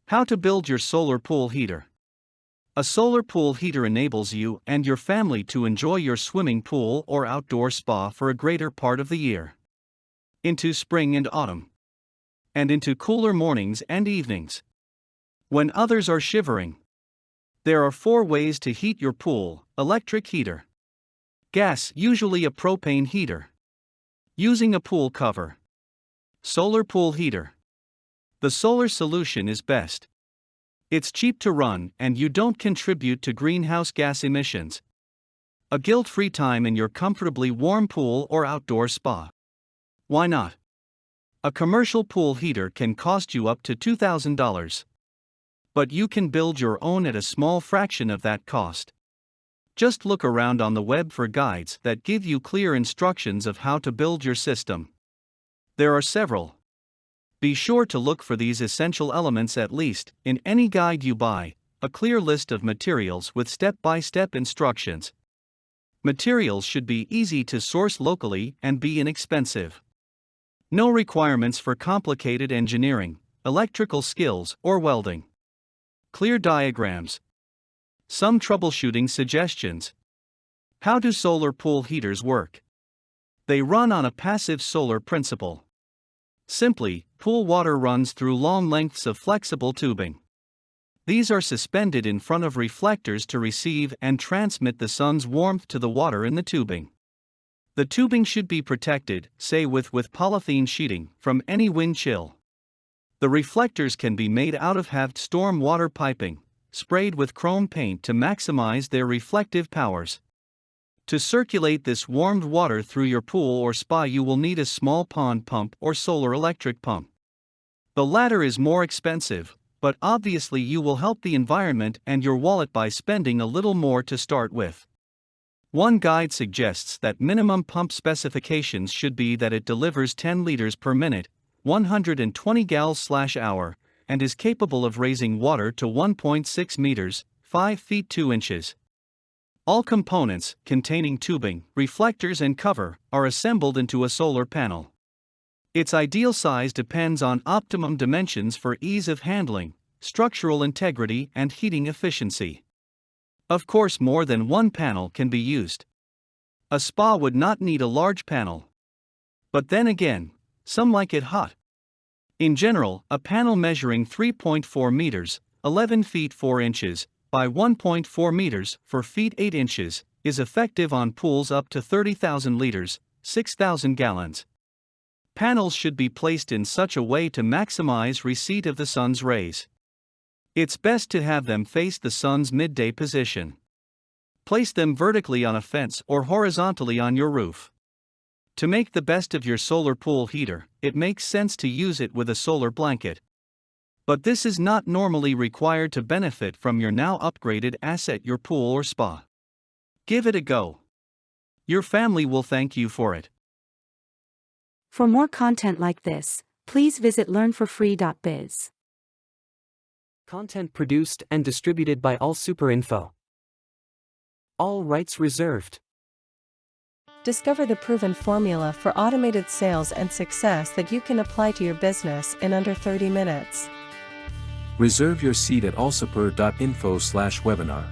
How to build your solar pool heater. A solar pool heater enables you and your family to enjoy your swimming pool or outdoor spa for a greater part of the year. Into spring and autumn. And into cooler mornings and evenings. When others are shivering. There are 4 ways to heat your pool: electric heater, gas, usually a propane heater, using a pool cover, solar pool heater. The solar solution is best. It's cheap to run and you don't contribute to greenhouse gas emissions. A guilt-free time in your comfortably warm pool or outdoor spa. Why not? A commercial pool heater can cost you up to $2,000. But you can build your own at a small fraction of that cost. Just look around on the web for guides that give you clear instructions of how to build your system. There are several. Be sure to look for these essential elements at least in any guide you buy: a clear list of materials with step-by-step instructions. Materials should be easy to source locally and be inexpensive. No requirements for complicated engineering, electrical skills, or welding. Clear diagrams. Some troubleshooting suggestions. How do solar pool heaters work? They run on a passive solar principle. Simply, pool water runs through long lengths of flexible tubing. These are suspended in front of reflectors to receive and transmit the sun's warmth to the water in the tubing. The tubing should be protected, say with polythene sheeting, from any wind chill. The reflectors can be made out of halved storm water piping, sprayed with chrome paint to maximize their reflective powers. To circulate this warmed water through your pool or spa, you will need a small pond pump or solar electric pump. The latter is more expensive, but obviously you will help the environment and your wallet by spending a little more to start with. One guide suggests that minimum pump specifications should be that it delivers 10 liters per minute, 120 gallons/hour, and is capable of raising water to 1.6 meters, 5 feet 2 inches. All components, containing tubing, reflectors and cover, are assembled into a solar panel. Its ideal size depends on optimum dimensions for ease of handling, structural integrity and heating efficiency. Of course, more than one panel can be used. A spa would not need a large panel. But then again, some like it hot. In general, a panel measuring 3.4 meters, 11 feet 4 inches, by 1.4 meters, 4 feet 8 inches, is effective on pools up to 30,000 liters, 6,000 gallons. Panels should be placed in such a way to maximize receipt of the sun's rays. It's best to have them face the sun's midday position. Place them vertically on a fence or horizontally on your roof. To make the best of your solar pool heater, it makes sense to use it with a solar blanket. But this is not normally required to benefit from your now upgraded asset, your pool or spa. Give it a go. Your family will thank you for it. For more content like this, please visit learnforfree.biz. Content produced and distributed by AllSuperInfo. All rights reserved. Discover the proven formula for automated sales and success that you can apply to your business in under 30 minutes. Reserve your seat at allsuper.info/webinar.